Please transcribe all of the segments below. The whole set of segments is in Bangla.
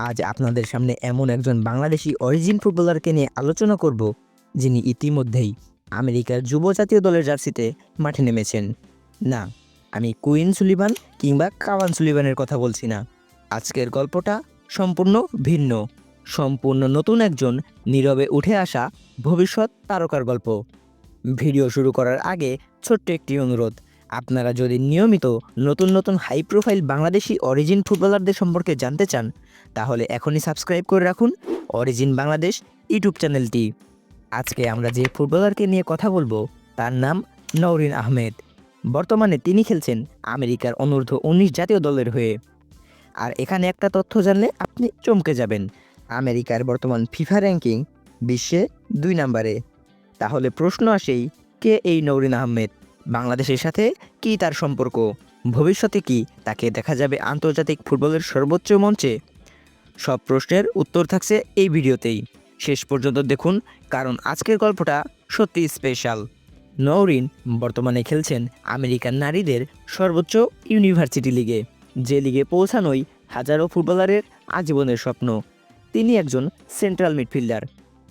আজ আপনাদের সামনে এমন একজন বাংলাদেশি অরিজিন ফুটবলারকে নিয়ে আলোচনা করব, যিনি ইতিমধ্যেই আমেরিকার যুব জাতীয় দলের জার্সিতে মাঠে নেমেছেন। না, আমি কুইন সুলিভান কিংবা কাভান সুলিভানের কথা বলছি না। আজকের গল্পটা সম্পূর্ণ ভিন্ন, সম্পূর্ণ নতুন একজন নীরবে উঠে আসা ভবিষ্যৎ তারকার গল্প। ভিডিও শুরু করার আগে ছোট্ট একটি অনুরোধ, আপনারা যদি নিয়মিত নতুন নতুন হাই প্রোফাইল বাংলাদেশি অরিজিন ফুটবলারদের সম্পর্কে জানতে চান, তাহলে এখনই সাবস্ক্রাইব করে রাখুন অরিজিন বাংলাদেশ ইউটিউব চ্যানেলটি। আজকে আমরা যে ফুটবলারকে নিয়ে কথা বলবো তার নাম নওরিন আহমেদ। বর্তমানে তিনি খেলছেন আমেরিকার অনূর্ধ্ব-19 জাতীয় দলের হয়ে। আর এখানে একটা তথ্য জানলে আপনি চমকে যাবেন, আমেরিকার বর্তমান ফিফা র্যাঙ্কিং বিশ্বে 2 নম্বরে। তাহলে প্রশ্ন আসেই, কে এই নওরিন আহমেদ? বাংলাদেশের সাথে কি তার সম্পর্ক? ভবিষ্যতে কি তাকে দেখা যাবে আন্তর্জাতিক ফুটবলের সর্বোচ্চ মঞ্চে? সব প্রশ্নের উত্তর থাকছে এই ভিডিওতেই। শেষ পর্যন্ত দেখুন, কারণ আজকের গল্পটা সত্যি স্পেশাল। নওরিন বর্তমানে খেলছেন আমেরিকান নারীদের সর্বোচ্চ ইউনিভার্সিটি লিগে, যে লিগে পৌঁছানোই হাজারো ফুটবলারের আজীবনের স্বপ্ন। তিনি একজন সেন্ট্রাল মিডফিল্ডার,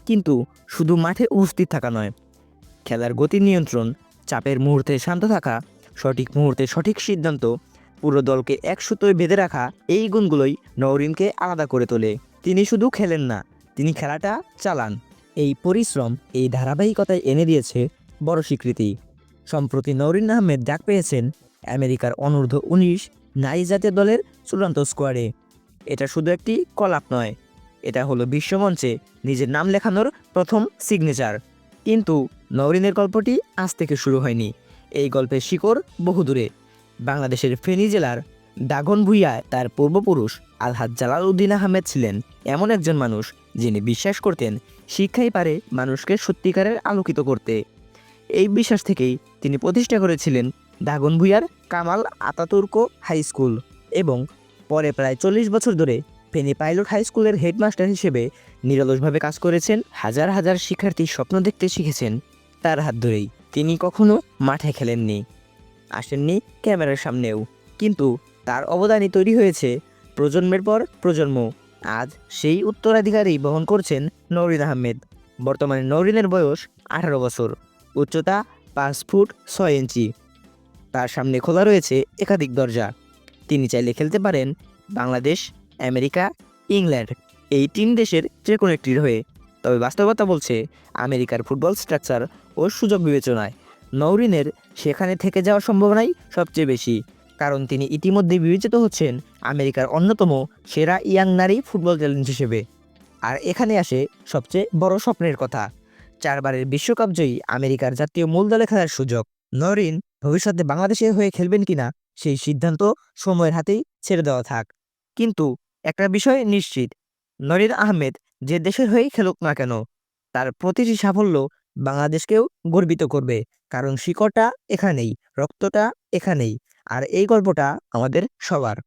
কিন্তু শুধু মাঠে উপস্থিত থাকা নয়, খেলার গতি নিয়ন্ত্রণ, চাপের মুহূর্তে শান্ত থাকা, সঠিক মুহূর্তে সঠিক সিদ্ধান্ত, পুরো দলকে এক সুতোয় বেঁধে রাখা, এই গুণগুলোই নওরিনকে আলাদা করে তোলে। তিনি শুধু খেলেন না, তিনি খেলাটা চালান। এই পরিশ্রম, এই ধারাবাহিকতায় এনে দিয়েছে বড় স্বীকৃতি। সম্প্রতি নওরিন আহমেদ ডাক পেয়েছেন আমেরিকার অনূর্ধ্ব-19 নারী জাতীয় দলের চূড়ান্ত স্কোয়াডে। এটা শুধু একটি কলাপ নয়, এটা হলো বিশ্বমঞ্চে নিজের নাম লেখানোর প্রথম সিগনেচার। কিন্তু নওরিনের গল্পটি আজ থেকে শুরু হয়নি। এই গল্পের শিকড় বহুদূরে। বাংলাদেশের ফেনী জেলার দাগনভূঞায় তার পূর্বপুরুষ আলহাজ জালাল উদ্দিন আহমেদ ছিলেন এমন একজন মানুষ, যিনি বিশ্বাস করতেন শিক্ষাই পারে মানুষকে সত্যিকারের আলোকিত করতে। এই বিশ্বাস থেকেই তিনি প্রতিষ্ঠা করেছিলেন দাগনভূঞার কামাল আতাতুর্ক হাই স্কুল, এবং পরে প্রায় 40 বছর ধরে ফেনী পাইলট হাই স্কুলের হেডমাস্টার হিসেবে নিরলসভাবে কাজ করেছেন। হাজার হাজার শিক্ষার্থীর স্বপ্ন দেখতে শিখেছেন তার হাত ধরেই। তিনি কখনো মাঠে খেলেননি, আসেননি ক্যামেরার সামনেও, কিন্তু তার অবদানই তৈরি হয়েছে প্রজন্মের পর প্রজন্ম। আজ সেই উত্তরাধিকারী বহন করছেন নওরিন আহমেদ। বর্তমানে নওরিনের বয়স 18 বছর, উচ্চতা 5 ফুট 6 ইঞ্চি। তার সামনে খোলা রয়েছে একাধিক দরজা। তিনি চাইলে খেলতে পারেন বাংলাদেশ, আমেরিকা, ইংল্যান্ড, এই 3 দেশের যে কোনো একটির হয়ে। তবে বাস্তবতা বলছে, আমেরিকার ফুটবল স্ট্রাকচার ও সুযোগ বিবেচনায় নওরিনের সেখানে থেকে যাওয়ার সম্ভাবনাই সবচেয়ে বেশি, কারণ তিনি ইতিমধ্যে বিবেচিত হচ্ছেন আমেরিকার অন্যতম সেরা ইয়াং নারী ফুটবল ট্যালেন্ট হিসেবে। আর এখানে আসে সবচেয়ে বড় স্বপ্নের কথা, 4 বারের বিশ্বকাপ জয়ী আমেরিকার জাতীয় মূল দলে খেলার সুযোগ। নওরিন ভবিষ্যতে বাংলাদেশের হয়ে খেলবেন কিনা সেই সিদ্ধান্ত সময়ের হাতেই ছেড়ে দেওয়া থাক। কিন্তু একটা বিষয় নিশ্চিত, নওরিন আহমেদ যে দেশের হয়েই খেলুক না কেন, তার প্রতিটি সাফল্য বাংলাদেশকেও গর্বিত করবে, কারণ শিকড়টা এখানেই, রক্তটা এখানেই, আর এই গল্পটা আমাদের সবার।